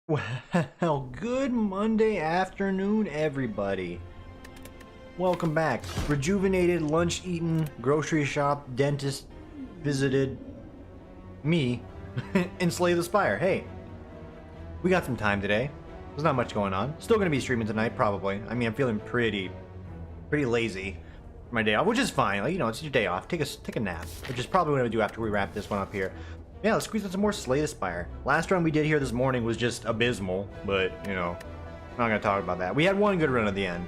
Well, good Monday afternoon, everybody. Welcome back. Rejuvenated, lunch eaten, grocery shop, dentist visited me and Slay the Spire. Hey, we got some time today. There's not much going on. Still gonna be streaming tonight, probably. I mean, I'm feeling pretty lazy for my day off, which is fine. Like, you know, it's your day off. Take a nap, which is probably what I'm gonna do after we wrap this one up here. Yeah, let's squeeze in some more Slay the Spire. Last run we did here this morning was just abysmal, but, you know, I'm not going to talk about that. We had one good run at the end.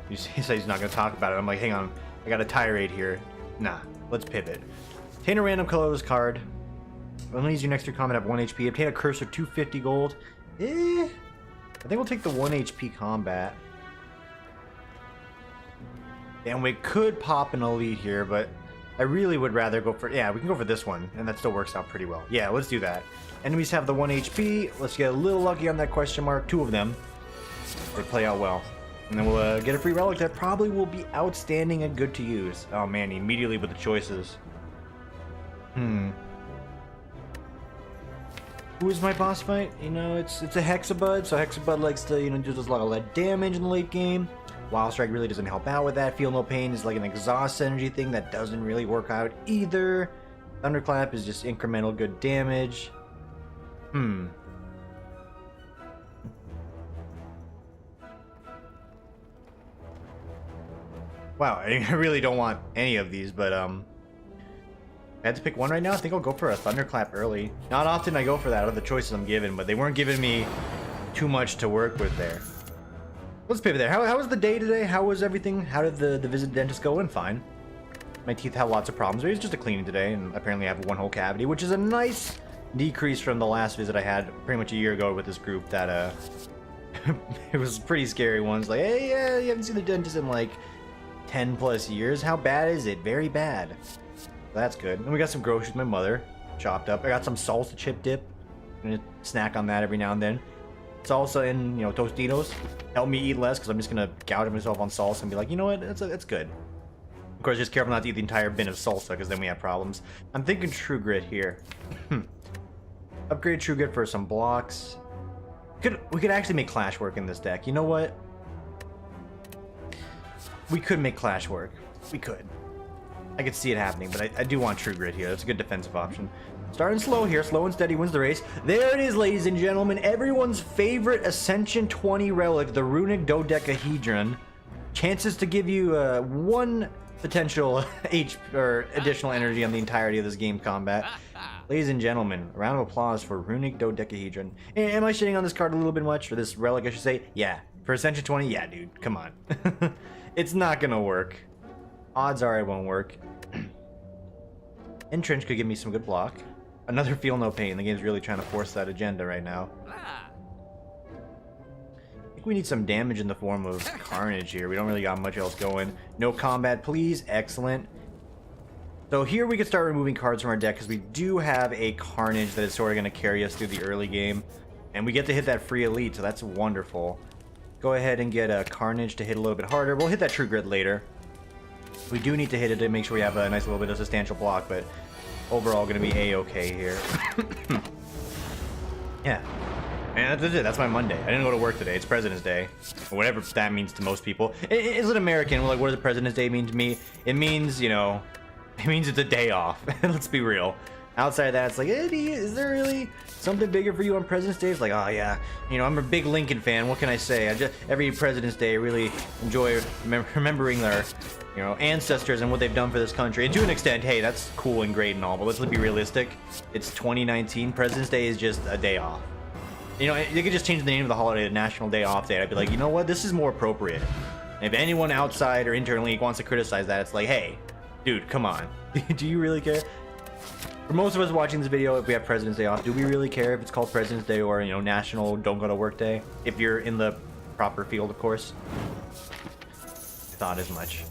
He says he's not going to talk about it. I'm like, hang on, I got a tirade here. Nah, let's pivot. Obtain a random colorless card. Only use your next 3 combat have 1 HP. Obtain a cursor, 250 gold. I think we'll take the 1 HP combat. And we could pop an elite here, but I really would rather go for... Yeah, we can go for this one, and that still works out pretty well. Yeah, let's do that. Enemies have the 1 HP. Let's get a little lucky on that question mark. 2 of them. They play out well. And then we'll get a free relic that probably will be outstanding and good to use. Oh, man, immediately with the choices. Who is my boss fight? You know, it's a Hexabud, so Hexabud likes to, you know, do a lot of lead damage in the late game. Wild Strike really doesn't help out with that. Feel No Pain is like an exhaust energy thing that doesn't really work out either. Thunderclap is just incremental good damage. Wow, I really don't want any of these, but I had to pick one right now. I think I'll go for a Thunderclap early. Not often I go for that out of the choices I'm given, but they weren't giving me too much to work with there. Let's pivot there. How was the day today? How was everything? How did the visit to dentist go? And fine. My teeth have lots of problems. It's just a cleaning today, and apparently I have 1 whole cavity, which is a nice decrease from the last visit I had pretty much a year ago with this group that, it was pretty scary ones. Like, hey, yeah, you haven't seen the dentist in like 10 plus years. How bad is it? Very bad. That's good. And we got some groceries my mother chopped up. I got some salsa chip dip. I'm gonna snack on that every now and then. Salsa and, you know, Tostitos help me eat less because I'm just gonna gouge myself on salsa and be like, you know what, that's good. Of course, just careful not to eat the entire bin of salsa because then we have problems. I'm thinking True Grit here. Upgrade True Grit for some blocks. We could actually make Clash work in this deck. You know what? We could make Clash work. We could. I could see it happening, but I do want True Grit here. That's a good defensive option. Starting slow here. Slow and steady wins the race. There it is, ladies and gentlemen. Everyone's favorite Ascension 20 relic, the Runic Dodecahedron. Chances to give you 1 potential additional energy on the entirety of this game combat. Ladies and gentlemen, a round of applause for Runic Dodecahedron. Am I shitting on this card a little bit much? For this relic, I should say? Yeah. For Ascension 20? Yeah, dude. Come on. It's not gonna work. Odds are it won't work. Entrench could give me some good block. Another Feel No Pain. The game's really trying to force that agenda right now. I think we need some damage in the form of Carnage here. We don't really got much else going. No combat, please. Excellent. So here we can start removing cards from our deck because we do have a Carnage that is sort of going to carry us through the early game. And we get to hit that free elite, so that's wonderful. Go ahead and get a Carnage to hit a little bit harder. We'll hit that True Grit later. We do need to hit it to make sure we have a nice little bit of substantial block, but overall going to be a-okay here. Yeah. And that's it. That's my Monday. I didn't go to work today. It's President's Day. Or whatever that means to most people. As an American, like, what does President's Day mean to me? It means, you know, it means it's a day off. Let's be real. Outside of that, it's like, is there really something bigger for you on President's Day? It's like, oh yeah, you know, I'm a big Lincoln fan. What can I say? Every President's Day, I really enjoy remembering their, you know, ancestors and what they've done for this country. And to an extent, hey, that's cool and great and all, but let's be realistic. It's 2019. President's Day is just a day off. You know, they could just change the name of the holiday to National Day Off Day. I'd be like, you know what? This is more appropriate. And if anyone outside or internally wants to criticize that, it's like, hey, dude, come on. Do you really care? For most of us watching this video, if we have President's Day off, do we really care if it's called President's Day or, you know, National Don't Go to Work Day? If you're in the proper field, of course. I thought as much.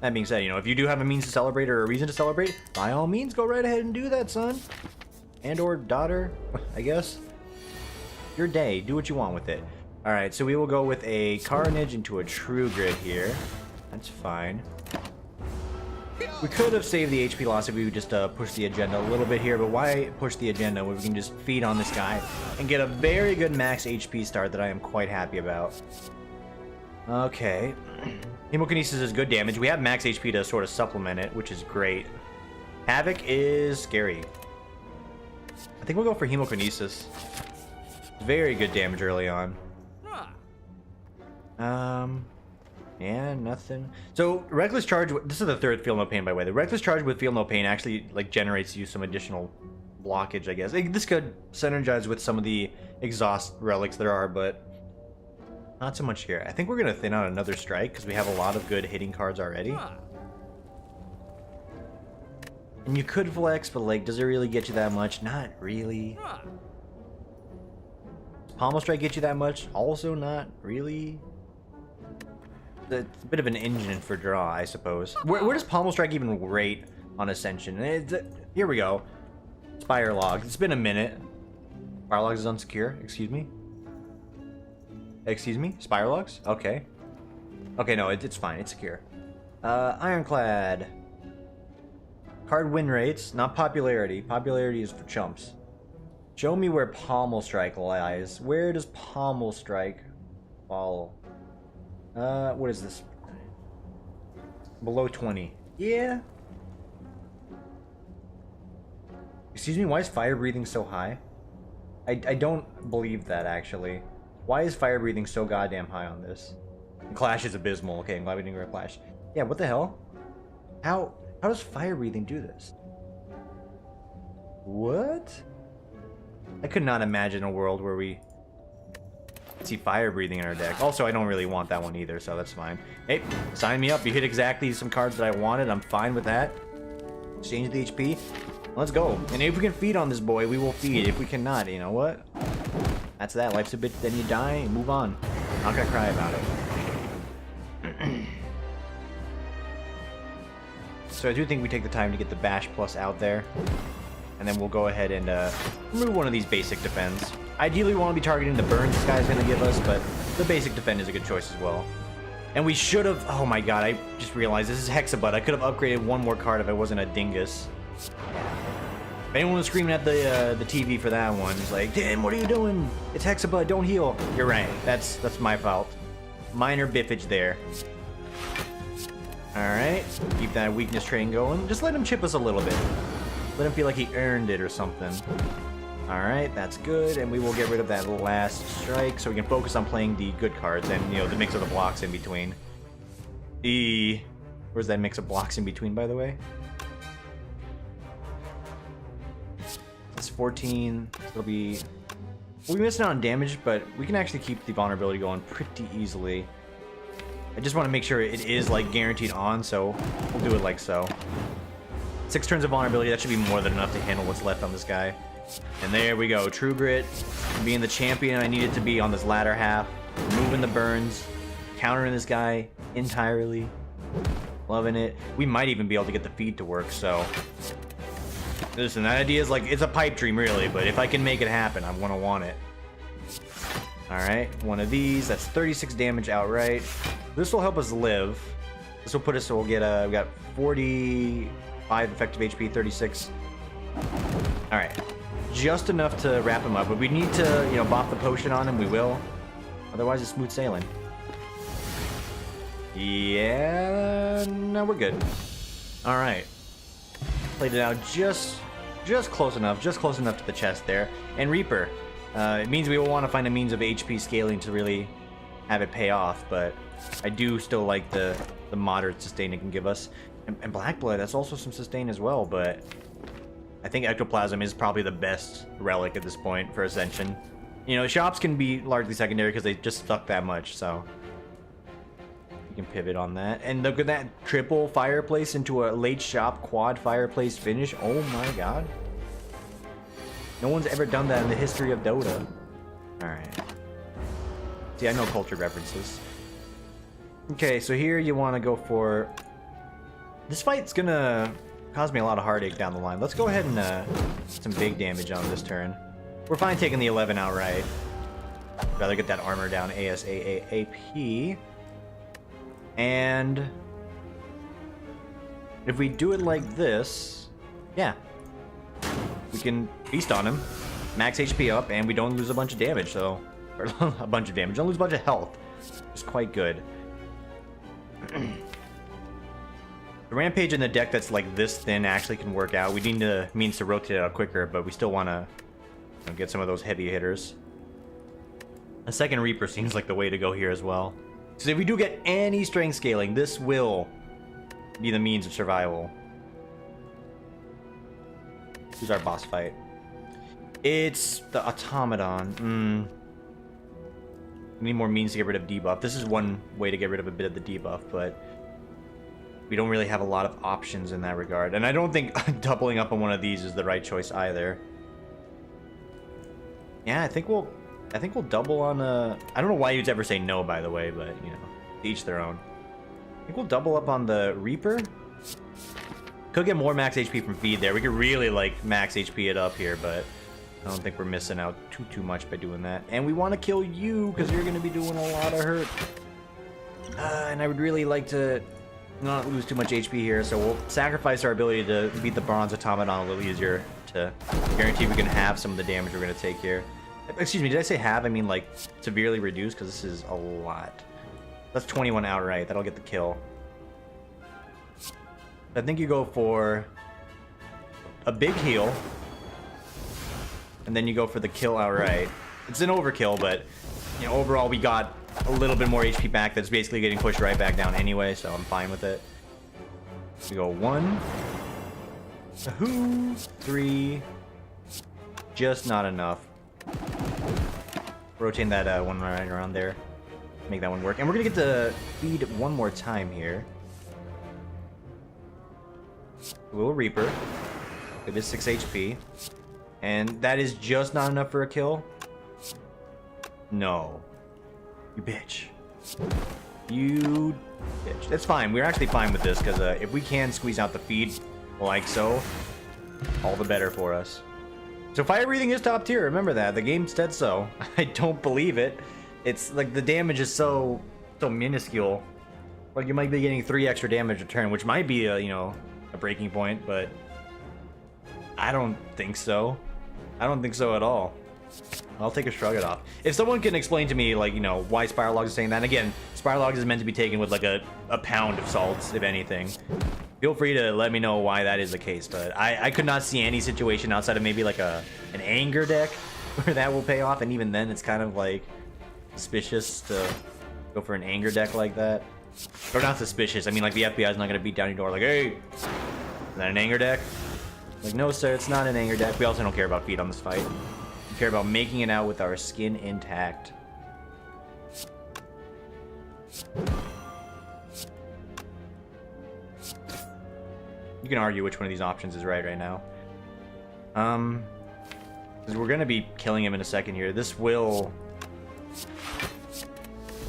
That being said, you know, if you do have a means to celebrate or a reason to celebrate, by all means, go right ahead and do that, son. And or daughter, I guess. Your day. Do what you want with it. Alright, so we will go with a Carnage into a True Grit here. That's fine. We could have saved the HP loss if we would just push the agenda a little bit here, but why push the agenda when we can just feed on this guy and get a very good max HP start that I am quite happy about. Okay. Hemokinesis is good damage. We have max HP to sort of supplement it, which is great. Havoc is scary. I think we'll go for Hemokinesis. Very good damage early on. Yeah, nothing. So, Reckless Charge, this is the third Feel No Pain, by the way. The Reckless Charge with Feel No Pain actually, like, generates you some additional blockage, I guess. This could synergize with some of the exhaust relics there are, but not so much here. I think we're going to thin out another strike, because we have a lot of good hitting cards already. And you could flex, but, like, does it really get you that much? Not really. Does Pommel Strike get you that much? Also not really. It's a bit of an engine for draw, I suppose. Where does Pommel Strike even rate on Ascension? Here we go. Spire Log. It's been a minute. Spire Logs is unsecure. Excuse me? Excuse me? Spire Logs? Okay. Okay, no, it's fine. It's secure. Ironclad. Card win rates, not popularity. Popularity is for chumps. Show me where Pommel Strike lies. Where does Pommel Strike fall? What is this? Below 20. Yeah. Excuse me, why is fire breathing so high? I don't believe that, actually. Why is fire breathing so goddamn high on this? Clash is abysmal. Okay, I'm glad we didn't grab Clash. Yeah, what the hell? How does fire breathing do this? What? I could not imagine a world where we see fire breathing in our deck. Also, I don't really want that one either, so that's fine. Hey, sign me up. You hit exactly some cards that I wanted. I'm fine with that. Exchange the HP. Let's go. And if we can feed on this boy, we will feed. If we cannot, you know what? That's that. Life's a bitch, then you die. Move on. Not gonna cry about it. So I do think we take the time to get the Bash Plus out there. And then we'll go ahead and remove one of these basic defends. Ideally, we want to be targeting the burns this guy's going to give us, but the basic defend is a good choice as well. And we should have... Oh my god, I just realized this is Hexabut. I could have upgraded one more card if I wasn't a dingus. If anyone was screaming at the TV for that one, it's like, damn, what are you doing? It's Hexabut, don't heal. You're right. That's my fault. Minor biffage there. Alright, keep that weakness train going. Just let him chip us a little bit. Let him feel like he earned it or something. Alright, that's good, and we will get rid of that last strike so we can focus on playing the good cards and, you know, the mix of the blocks in between. Where's that mix of blocks in between, by the way? It's 14. It'll be... We'll be missing out on damage, but we can actually keep the vulnerability going pretty easily. I just want to make sure it is, like, guaranteed on, so we'll do it like so. 6 turns of vulnerability, that should be more than enough to handle what's left on this guy. And there we go, True Grit, being the champion I needed to be on this latter half, removing the burns, countering this guy entirely, loving it. We might even be able to get the feed to work, so... Listen, that idea is like, it's a pipe dream really, but if I can make it happen, I'm gonna want it. Alright, one of these, that's 36 damage outright. This will help us live. This will put us, so we'll get, we got 45 effective HP, 36. Alright. Just enough to wrap him up, but we need to, you know, bop the potion on him, we will. Otherwise, it's smooth sailing. Yeah, no, we're good. Alright. Played it out just close enough to the chest there. And Reaper. It means we will want to find a means of HP scaling to really have it pay off, but I do still like the moderate sustain it can give us. And Black Blood, that's also some sustain as well, but I think Ectoplasm is probably the best relic at this point for Ascension. You know, shops can be largely secondary because they just suck that much, so you can pivot on that. And look at that triple fireplace into a late shop quad fireplace finish. Oh my god. No one's ever done that in the history of Dota. Alright. See, I know culture references. Okay, so here you want to go for... This fight's gonna cause me a lot of heartache down the line. Let's go ahead and get some big damage on this turn. We're fine taking the 11 outright. Rather get that armor down ASAP. And... If we do it like this, yeah, we can feast on him, max HP up, and we don't lose a bunch of damage, so... Or a bunch of damage, don't lose a bunch of health. It's quite good. The Rampage in the deck that's like this thin actually can work out. We need to means to rotate it out quicker, but we still want to get some of those heavy hitters. A second Reaper seems like the way to go here as well. So if we do get any strength scaling, this will be the means of survival. Who's our boss fight? It's the Automaton. We need more means to get rid of debuff. This is one way to get rid of a bit of the debuff, but we don't really have a lot of options in that regard. And I don't think doubling up on one of these is the right choice either. Yeah, I think we'll double on I don't know why you'd ever say no, by the way, but you know, each their own. I think we'll double up on the Reaper. Could get more max HP from feed there. We could really like max HP it up here, but I don't think we're missing out too much by doing that. And we want to kill you because you're going to be doing a lot of hurt. And I would really like to not lose too much HP here, so we'll sacrifice our ability to beat the Bronze Automaton a little easier to guarantee we can have some of the damage we're going to take here. Excuse me, did I say have? I mean like severely reduced, because this is a lot. That's 21 outright. That'll get the kill. I think you go for a big heal, and then you go for the kill outright. It's an overkill, but you know, overall we got a little bit more HP back that's basically getting pushed right back down anyway, so I'm fine with it. We go 1, 2, 3. Just not enough. Rotating that one right around there. Make that one work. And we're going to get to feed one more time here. A little Reaper. It is 6 HP. And that is just not enough for a kill? No. You bitch. You bitch. That's fine. We're actually fine with this, because if we can squeeze out the feed like so, all the better for us. So fire breathing is top tier. Remember that. The game said so. I don't believe it. It's like the damage is so minuscule. Like you might be getting 3 extra damage a turn, which might be a breaking point, but I don't think so. I don't think so at all. I'll take a shrug it off. If someone can explain to me, like, why Spire Logs is saying that, and again, Spire Logs is meant to be taken with like a pound of salts, if anything. Feel free to let me know why that is the case, but I could not see any situation outside of maybe like an anger deck where that will pay off, and even then it's kind of like suspicious to go for an anger deck like that. Or not suspicious, I mean like the FBI is not going to beat down your door like, hey, is that an anger deck? Like, no sir, it's not an anger deck. We also don't care about feet on this fight. We care about making it out with our skin intact. You can argue which one of these options is right now. Because we're going to be killing him in a second here. This will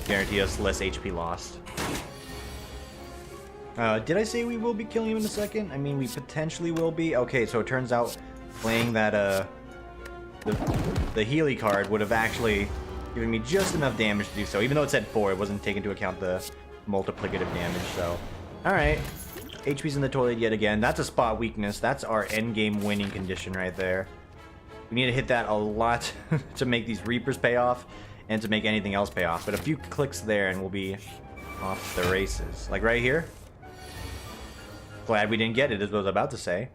guarantee us less HP lost. Did I say we will be killing him in a second? I mean, we potentially will be. Okay, so it turns out playing that, the Healy card would have actually given me just enough damage to do so. Even though it said 4, it wasn't taking into account the multiplicative damage, so. Alright. HP's in the toilet yet again. That's a spot weakness. That's our endgame winning condition right there. We need to hit that a lot to make these Reapers pay off and to make anything else pay off. But a few clicks there and we'll be off the races. Like right here. Glad we didn't get it, is what I was about to say.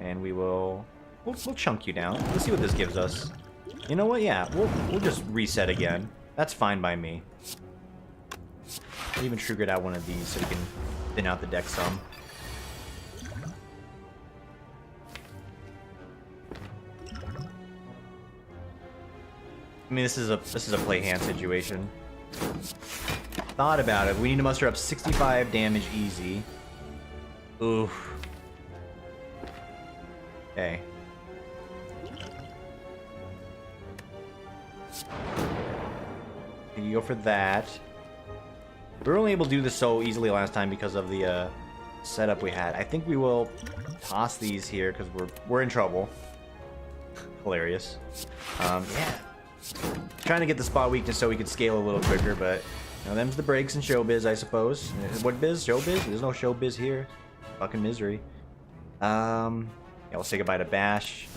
And we will... We'll chunk you down. Let's see what this gives us. You know what? Yeah, we'll just reset again. That's fine by me. I'll even triggered out one of these so we can thin out the deck some. I mean, this is a play hand situation. Thought about it. We need to muster up 65 damage easy. Oof. Okay. You go for that. We were only able to do this so easily last time because of the setup we had. I think we will toss these here because we're in trouble. Hilarious. Yeah. Trying to get the spot weakness so we could scale a little quicker, but Now them's the breaks in showbiz, I suppose. What biz? Showbiz? There's no showbiz here. Fucking misery. Yeah, let's say goodbye to Bash.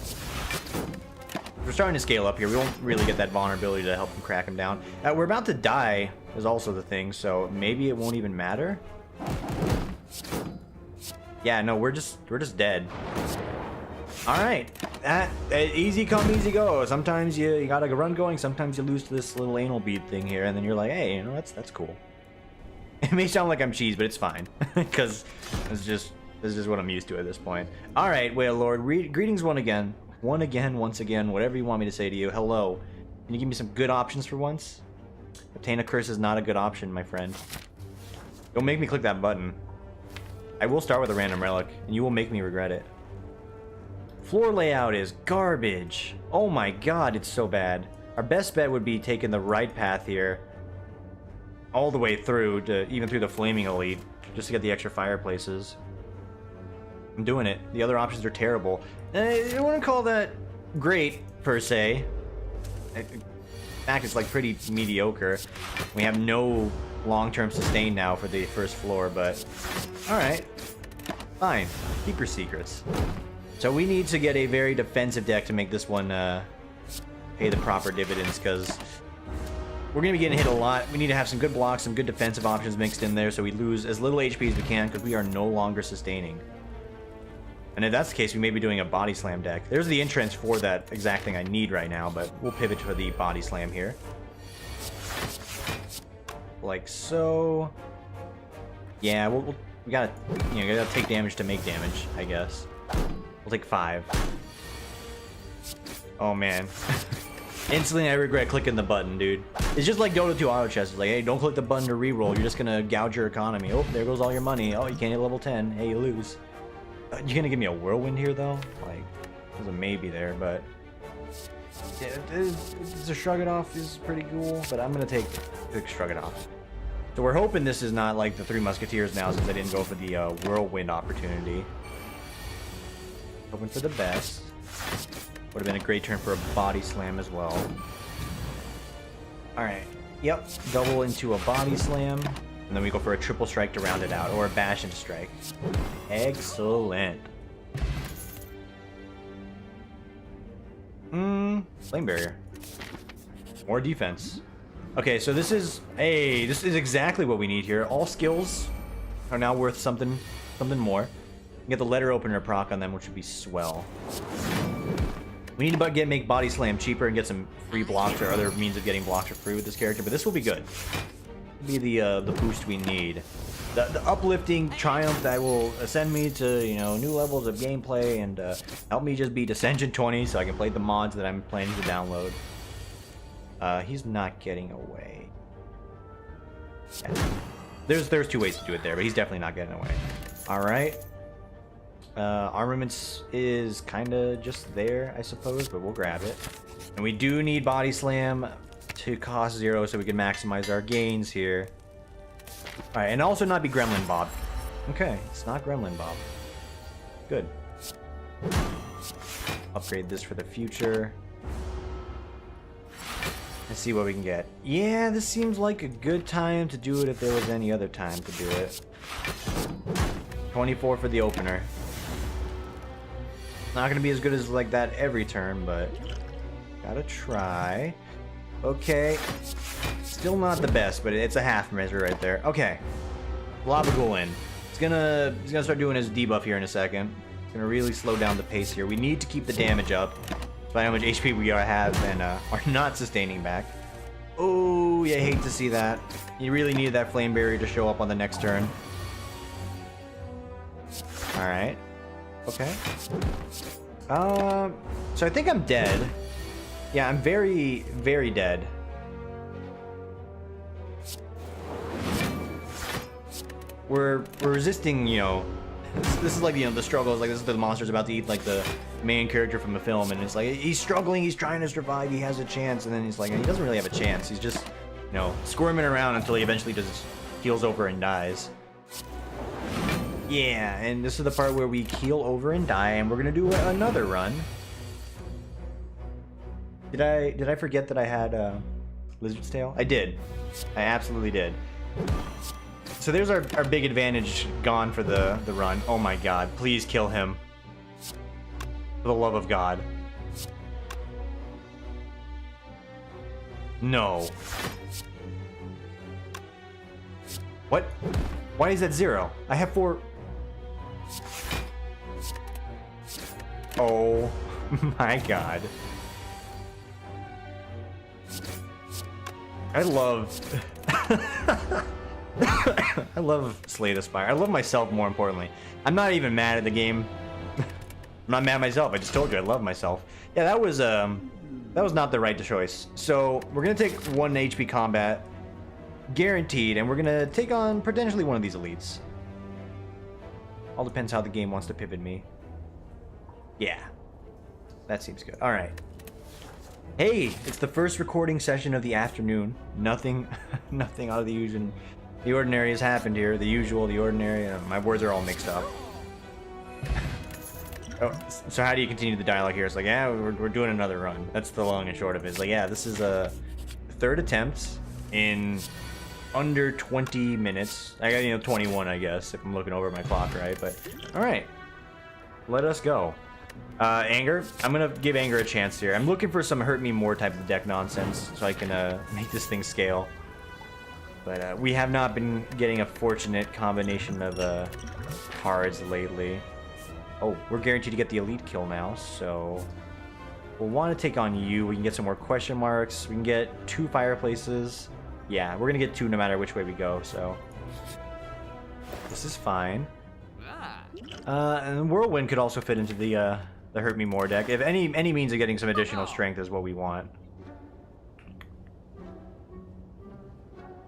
We're starting to scale up here. We won't really get that vulnerability to help him crack him down. We're about to die is also the thing, so maybe it won't even matter. Yeah, no, we're just dead. All right, easy come, easy go. Sometimes you got a run going. Sometimes you lose to this little anal bead thing here, and then you're like, hey, you know, that's cool. It may sound like I'm cheese, but it's fine because this is just what I'm used to at this point. All right, Whale Lord, greetings once again, whatever you want me to say to you. Hello. Can you give me some good options for once? Obtain a curse is not a good option, my friend. Don't make me click that button. I will start with a random relic, and you will make me regret it. Floor layout is garbage. Oh my god, it's so bad. Our best bet would be taking the right path here. All the way through, even through the Flaming Elite, just to get the extra fireplaces. I'm doing it. The other options are terrible. I wouldn't call that great, per se. In fact, it's like pretty mediocre. We have no long-term sustain now for the first floor, but alright. Fine. Keep your secrets. So we need to get a very defensive deck to make this one pay the proper dividends, because we're going to be getting hit a lot. We need to have some good blocks, some good defensive options mixed in there so we lose as little HP as we can, because we are no longer sustaining. And if that's the case, we may be doing a body slam deck. There's the entrance for that exact thing I need right now, but we'll pivot to the body slam here. Like so. Yeah, we gotta, gotta take damage to make damage, I guess. We'll take 5. Oh man. Instantly I regret clicking the button, dude. It's just like Dota 2 auto chess. It's like, hey, don't click the button to reroll. You're just gonna gouge your economy. Oh, there goes all your money. Oh, you can't hit level 10. Hey, you lose. You're gonna give me a whirlwind here, though? Like, there's a maybe there, but... Yeah, the shrug it off is pretty cool, but I'm gonna take shrug it off. So we're hoping this is not like the Three Musketeers now, since I didn't go for the whirlwind opportunity. Hoping for the best. Would have been a great turn for a body slam as well. Alright. Yep. Double into a body slam. And then we go for a triple strike to round it out. Or a bash into strike. Excellent. Flame barrier. More defense. Okay, so this is... Hey, this is exactly what we need here. All skills are now worth something more. Get the letter opener proc on them, which would be swell. We need to make body slam cheaper and get some free blocks or other means of getting blocks for free with this character, but this will be good. It'll be the boost we need. The uplifting triumph that will ascend me to, new levels of gameplay and help me just beat Ascension 20 so I can play the mods that I'm planning to download. He's not getting away. Yeah. There's 2 ways to do it there, but he's definitely not getting away. Alright. Armaments is kind of just there, I suppose, but we'll grab it. And we do need Body Slam to cost 0 so we can maximize our gains here. Alright, and also not be Gremlin Bob. Okay, it's not Gremlin Bob. Good. Upgrade this for the future. Let's see what we can get. Yeah, this seems like a good time to do it if there was any other time to do it. 24 for the opener. Not gonna be as good as like that every turn, but gotta try. Okay, still not the best, but it's a half measure right there. Okay, Lava Ghoul in. He's gonna start doing his debuff here in a second. It's gonna really slow down the pace here. We need to keep the damage up, despite how much HP we have and are not sustaining back. Oh, you hate to see that. You really needed that flame barrier to show up on the next turn. All right. Okay. So I think I'm dead. Yeah, I'm very, very dead. We're resisting, this is like, the struggle is like, this is the monster's about to eat like the main character from the film, and it's like, he's struggling, he's trying to survive, he has a chance, and then he's like, he doesn't really have a chance. He's just, squirming around until he eventually just keels over and dies. Yeah, and this is the part where we keel over and die, and we're gonna do another run. Did I forget that I had Lizard's Tail? I did. I absolutely did. So there's our big advantage gone for the run. Oh my god. Please kill him. For the love of God. No. What? Why is that 0? I have 4. Oh my god. I love I love Slay the Spire. I love myself more importantly. I'm not even mad at the game. I'm not mad at myself. I just told you I love myself. Yeah, that was not the right choice. So we're gonna take 1 HP combat, guaranteed, and we're gonna take on potentially one of these elites. All depends how the game wants to pivot me. Yeah, that seems good. All right. Hey, it's the first recording session of the afternoon. Nothing out of the ordinary has happened here. The usual, the ordinary. My words are all mixed up. Oh, so how do you continue the dialogue here? It's like, yeah, we're doing another run. That's the long and short of it. It's like, yeah, this is a 3rd attempt in under 20 minutes. I got 21, I guess, if I'm looking over my clock right. But all right, let us go. Anger. I'm gonna give Anger a chance here. I'm looking for some hurt me more type of deck nonsense so I can make this thing scale. But we have not been getting a fortunate combination of cards lately. Oh, we're guaranteed to get the elite kill now, so we'll want to take on you. We can get some more question marks. We can get 2 fireplaces. Yeah, we're gonna get 2 no matter which way we go, so this is fine. And Whirlwind could also fit into the Hurt Me More deck. If any means of getting some additional strength is what we want.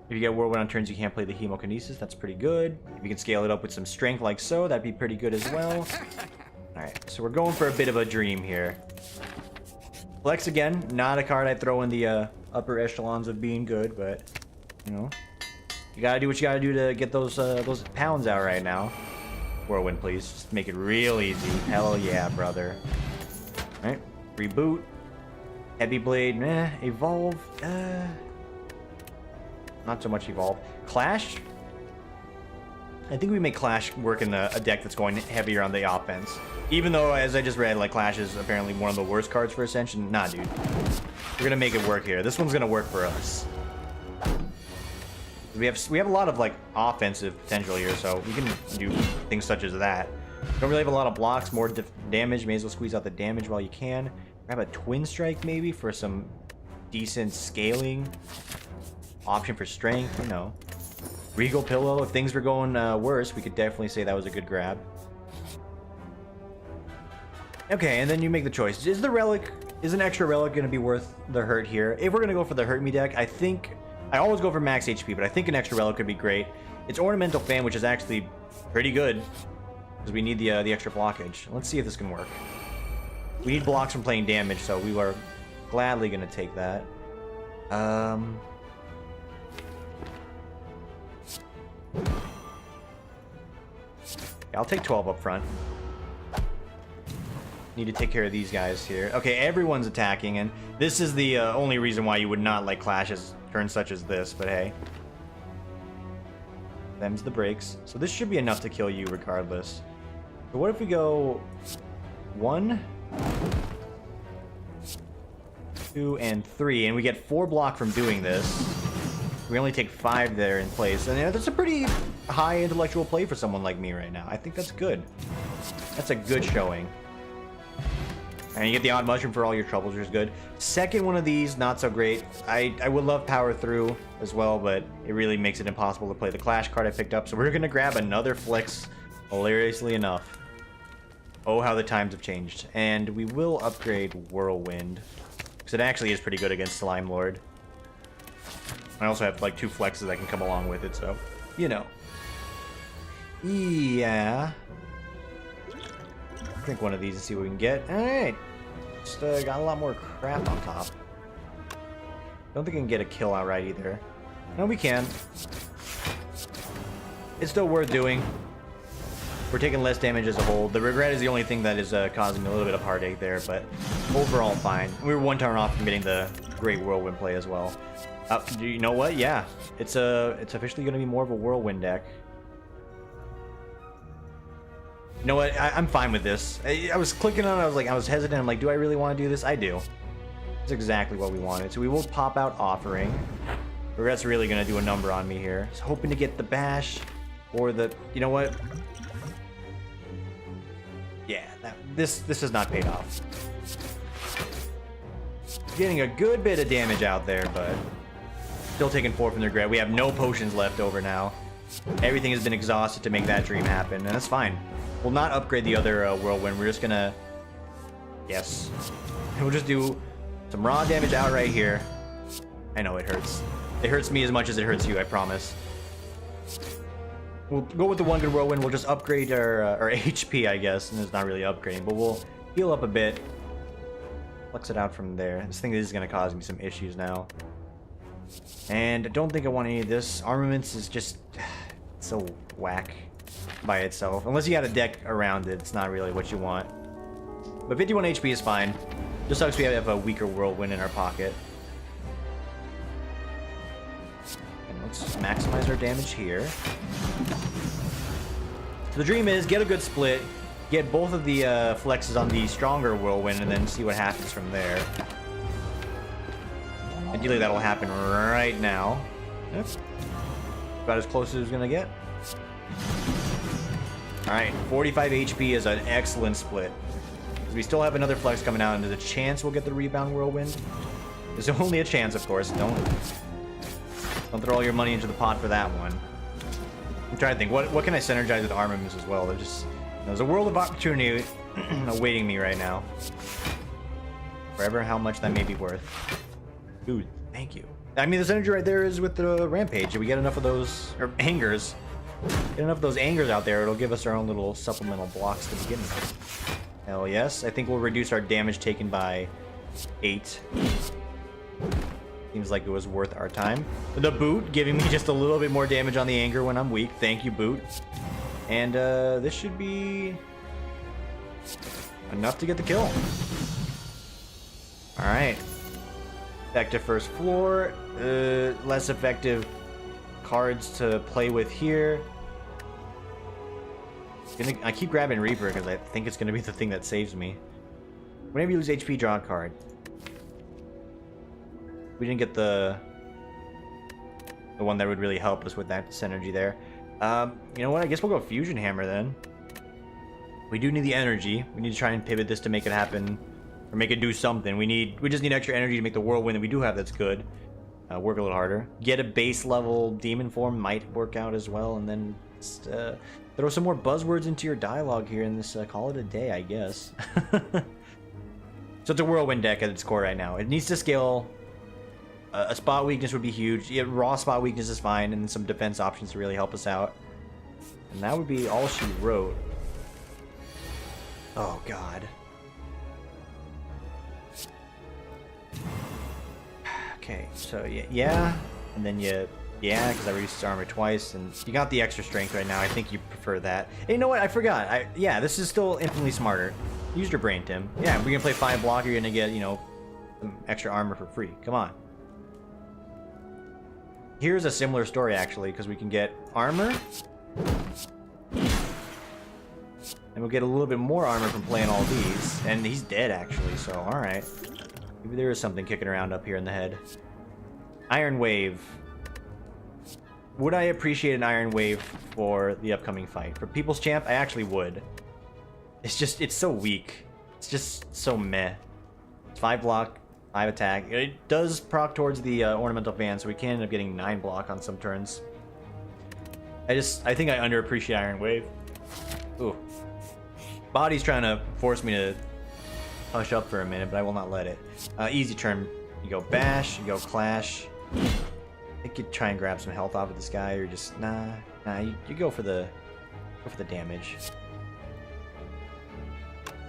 If you get Whirlwind on turns you can't play the Hemokinesis, that's pretty good. If you can scale it up with some strength like so, that'd be pretty good as well. Alright, so we're going for a bit of a dream here. Flex again, not a card I throw in the upper echelons of being good, but, you know, you gotta do what you gotta do to get those pounds out right now. Whirlwind, please. Just make it real easy. Hell yeah, brother. Alright, reboot. Heavy Blade, evolve. Not so much evolve. Clash. I think we make Clash work in a deck that's going heavier on the offense. Even though, as I just read, like Clash is apparently one of the worst cards for Ascension. Nah, dude. We're gonna make it work here. This one's gonna work for us. We have a lot of like offensive potential here, so we can do things such as that. Don't really have a lot of blocks, more damage. May as well squeeze out the damage while you can. Grab a Twin Strike maybe for some decent scaling. Option for strength, you know. Regal Pillow, if things were going worse, we could definitely say that was a good grab. Okay, and then you make the choice. Is an extra relic going to be worth the hurt here? If we're going to go for the hurt me deck, I think I always go for max HP, but I think an extra relic could be great. It's Ornamental Fan, which is actually pretty good because we need the extra blockage. Let's see if this can work. We need blocks from playing damage, so we are gladly going to take that. I'll take 12 up front. Need to take care of these guys here. Okay, everyone's attacking, and this is the only reason why you would not like clashes turns such as this, but hey. Them's the breaks. So this should be enough to kill you regardless. So what if we go 1, 2, and 3, and we get 4 block from doing this. We only take 5 there in place, and that's a pretty high intellectual play for someone like me right now. I think that's good. That's a good showing. And you get the odd mushroom for all your troubles, which is good. Second one of these, not so great. I would love power through as well, but it really makes it impossible to play the Clash card I picked up. So we're gonna grab another Flex, hilariously enough. Oh, how the times have changed. And we will upgrade Whirlwind, because it actually is pretty good against Slime Lord. I also have like 2 flexes that can come along with it, so you know. Yeah. I think one of these and see what we can get. Alright. Just got a lot more crap on top. Don't think I can get a kill outright either. No, we can. It's still worth doing. We're taking less damage as a whole. The regret is the only thing that is causing me a little bit of heartache there, but overall fine. We were 1 turn off from getting the great Whirlwind play as well. You know what? Yeah, it's officially going to be more of a whirlwind deck. You know what? I'm fine with this. I was clicking on it. I was hesitant. I'm like, do I really want to do this? I do. It's exactly what we wanted. So we will pop out Offering. That's really going to do a number on me here. Just hoping to get the bash or the... You know what? Yeah, this has not paid off. Getting a good bit of damage out there, but still taking 4 from the regret. We have no potions left over now. Everything has been exhausted to make that dream happen, and that's fine. We'll not upgrade the other whirlwind. We're just gonna... Yes. We'll just do some raw damage out right here. I know it hurts. It hurts me as much as it hurts you, I promise. We'll go with the one good whirlwind. We'll just upgrade our HP, I guess. And it's not really upgrading, but we'll heal up a bit. Flex it out from there. This thing is going to cause me some issues now. And I don't think I want any of this. Armaments is just so whack by itself. Unless you got a deck around it, it's not really what you want. But 51 HP is fine. Just sucks we have a weaker whirlwind in our pocket. And let's maximize our damage here. So the dream is get a good split, get both of the flexes on the stronger whirlwind, and then see what happens from there. Ideally, that'll happen right now. Yep. About as close as it's gonna get. Alright, 45 HP is an excellent split. We still have another flex coming out, and there's a chance we'll get the rebound whirlwind. There's only a chance, of course. Don't throw all your money into the pot for that one. I'm trying to think, what can I synergize with armaments as well? There's a world of opportunity awaiting me right now. Forever how much that may be worth. Dude, thank you. I mean, the synergy right there is with the rampage. If we get enough of those, or angers, get enough of those angers out there, it'll give us our own little supplemental blocks to begin with. Hell yes. I think we'll reduce our damage taken by 8. Seems like it was worth our time. The boot giving me just a little bit more damage on the anger when I'm weak. Thank you, boot. And this should be enough to get the kill. Alright. Effective first floor. Less effective cards to play with here. I keep grabbing Reaper because I think it's going to be the thing that saves me. Whenever you lose HP, draw a card. We didn't get the one that would really help us with that synergy there. You know what? I guess we'll go Fusion Hammer then. We do need the energy. We need to try and pivot this to make it happen, or make it do something. We just need extra energy to make the whirlwind that we do have that's good. Work a little harder. Get a base level demon form might work out as well, and then just, throw some more buzzwords into your dialogue here and this call it a day, I guess. So it's a whirlwind deck at its core right now. It needs to scale. A spot weakness would be huge. Yeah, raw spot weakness is fine, and then some defense options to really help us out. And that would be all she wrote. Oh god. Okay, so yeah, and then yeah, because I reduced his armor twice, and you got the extra strength right now. I think you prefer that. Hey, you know what? I forgot. Yeah, this is still infinitely smarter. Use your brain, Tim. Yeah, we're gonna play 5 block. You're gonna get, you know, some extra armor for free. Come on. Here's a similar story actually, because we can get armor, and we'll get a little bit more armor from playing all these. And he's dead actually, so all right. Maybe there is something kicking around up here in the head. Iron Wave. Would I appreciate an Iron Wave for the upcoming fight? For People's Champ, I actually would. It's so weak. It's just so meh. 5 block, 5 attack. It does proc towards the ornamental fan, so we can end up getting 9 block on some turns. I think I underappreciate Iron Wave. Ooh. Body's trying to force me to hush up for a minute, but I will not let it. Easy turn. You go bash, you go clash. I think you try and grab some health off of this guy, or just nah. You go for the damage.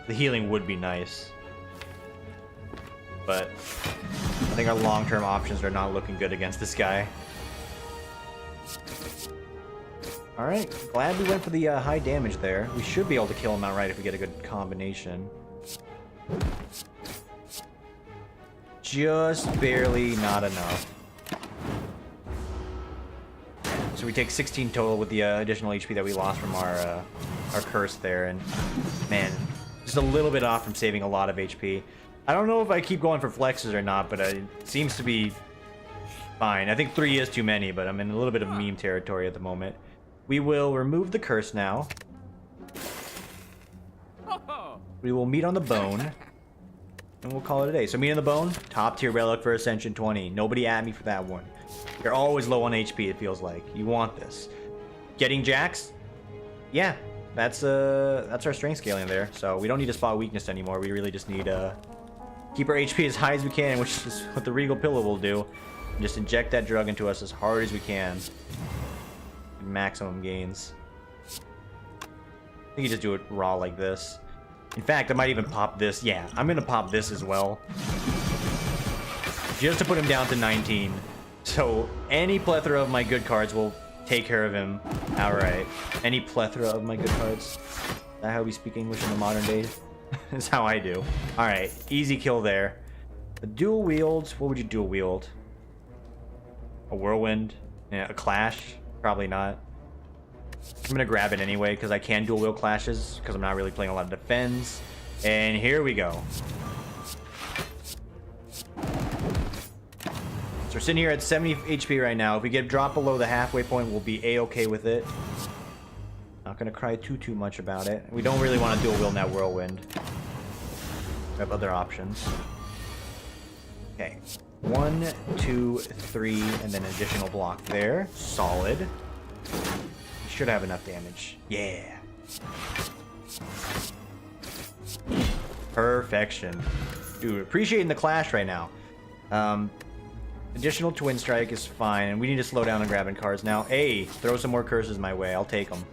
The healing would be nice, but I think our long-term options are not looking good against this guy. All right, glad we went for the high damage there. We should be able to kill him outright if we get a good combination. Just barely not enough. So we take 16 total with the additional HP that we lost from our curse there. And man, just a little bit off from saving a lot of HP. I don't know if I keep going for flexes or not, but it seems to be fine. I think 3 is too many, but I'm in a little bit of meme territory at the moment. We will remove the curse now. We will meet on the bone. And we'll call it a day. So meet on the bone, top tier relic for Ascension 20. Nobody at me for that one. You're always low on HP, it feels like. You want this. Getting Jax? Yeah. That's our strength scaling there. So we don't need to spot weakness anymore. We really just need keep our HP as high as we can, which is what the Regal Pillow will do. And just inject that drug into us as hard as we can. Maximum gains. I think you just do it raw like this. In fact, I might even pop this. Yeah, I'm gonna pop this as well. Just to put him down to 19. So any plethora of my good cards will take care of him outright. Any plethora of my good cards. Is that how we speak English in the modern days? That's how I do. Alright, easy kill there. A dual wield. What would you dual wield? A whirlwind? Yeah, a clash? Probably not. I'm gonna grab it anyway because I can dual wield clashes because I'm not really playing a lot of defense. And here we go. So we're sitting here at 70 HP right now. If we get dropped below the halfway point, we'll be a-okay with it. Not gonna cry too much about it. We don't really want to dual wield that whirlwind. We have other options. Okay. 1, 2, 3, and then an additional block there. Solid. Should have enough damage. Yeah. Perfection. Dude, appreciating the clash right now. Additional twin strike is fine, and we need to slow down on grabbing cards now. Hey, throw some more curses my way. I'll take them.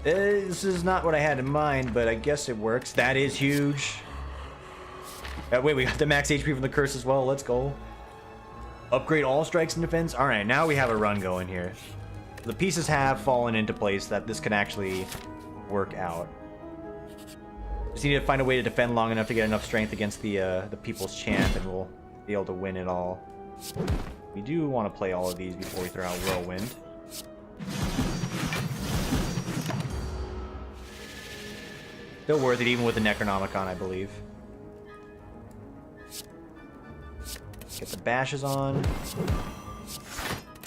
This is not what I had in mind, but I guess it works. That is huge. Wait, we got the max HP from the curse as well. Let's go. Upgrade all strikes and defense. All right, now we have a run going here. The pieces have fallen into place that this can actually work out. Just need to find a way to defend long enough to get enough strength against the People's Champ, and we'll be able to win it all. We do want to play all of these before we throw out Whirlwind. Still worth it, even with the Necronomicon, I believe. Get the bashes on.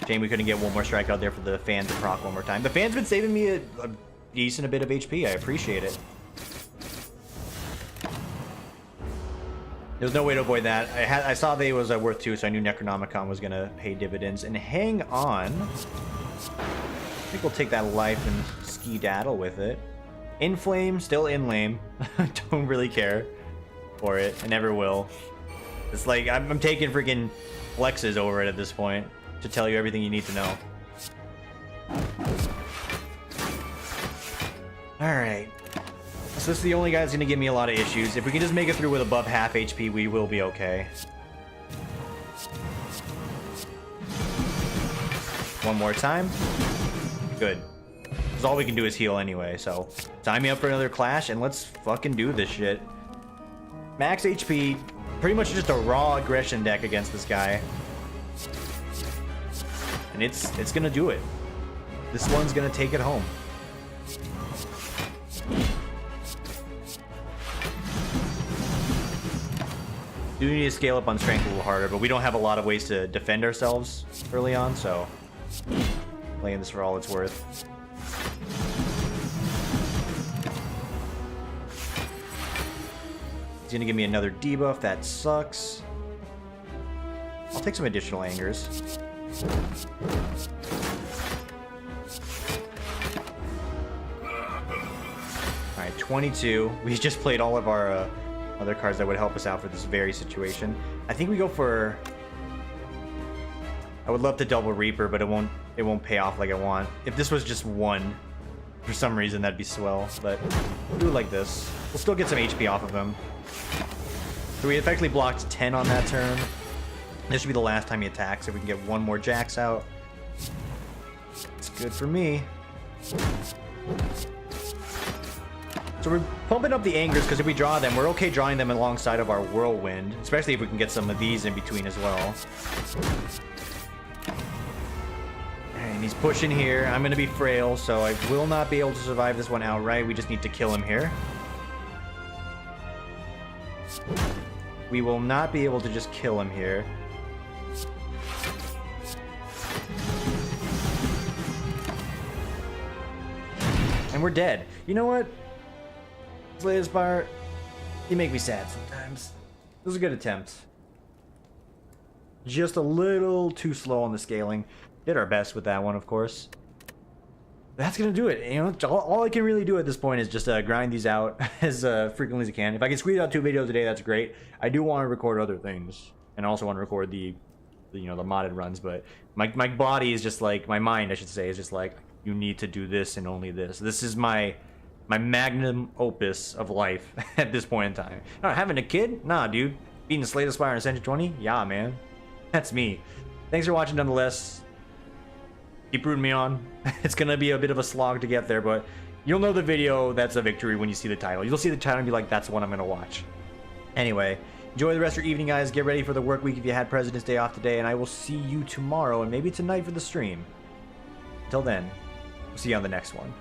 Shame we couldn't get one more strike out there for the fan to proc one more time. The fan's been saving me a decent bit of HP. I appreciate it. There's no way to avoid that. I saw they was worth 2, so I knew Necronomicon was gonna pay dividends. And hang on. I think we'll take that life and skedaddle with it. Inflame, still in lame. Don't really care for it. I never will. It's like I'm taking freaking flexes over it at this point to tell you everything you need to know. Alright. So this is the only guy that's going to give me a lot of issues. If we can just make it through with above half HP, we will be okay. One more time. Good. Because all we can do is heal anyway, so sign me up for another clash and let's fucking do this shit. Max HP, pretty much just a raw aggression deck against this guy. And it's gonna do it. This one's gonna take it home. Do need to scale up on strength a little harder, but we don't have a lot of ways to defend ourselves early on, so playing this for all it's worth. He's gonna give me another debuff. That sucks. I'll take some additional angers. Alright, 22. We just played all of our other cards that would help us out for this very situation. I think we go for... I would love to double Reaper, but it won't pay off like I want. If this was just one, for some reason, that'd be swell. But we'll do it like this. We'll still get some HP off of him. So we effectively blocked 10 on that turn. This should be the last time he attacks. If we can get one more Jax out, it's good for me. So we're pumping up the angers because if we draw them, we're okay drawing them alongside of our Whirlwind, especially if we can get some of these in between as well. Alright, And he's pushing here. I'm going to be frail, so I will not be able to survive this one outright. We just need to kill him here. We will not be able to just kill him here. And we're dead. You know what? Slay the Spire, you make me sad sometimes. It was a good attempt. Just a little too slow on the scaling. Did our best with that one, of course. That's gonna do it. You know, all I can really do at this point is just grind these out as frequently as I can. If I can squeeze out 2 videos a day, that's great. I do want to record other things, and I also want to record the you know, the modded runs. But my body is just like, my mind, I should say, is just like, you need to do this and only this. This is my magnum opus of life at this point in time. Having a kid? Nah, dude. Beating Slay the Spire in Ascension 20? Yeah, man. That's me. Thanks for watching nonetheless. Keep rooting me on. It's gonna be a bit of a slog to get there, but you'll know the video that's a victory when you see the title. You'll see the title and be like, that's the one I'm gonna watch. Anyway, enjoy the rest of your evening, guys. Get ready for the work week if you had President's Day off today, and I will see you tomorrow and maybe tonight for the stream. Until then, we'll see you on the next one.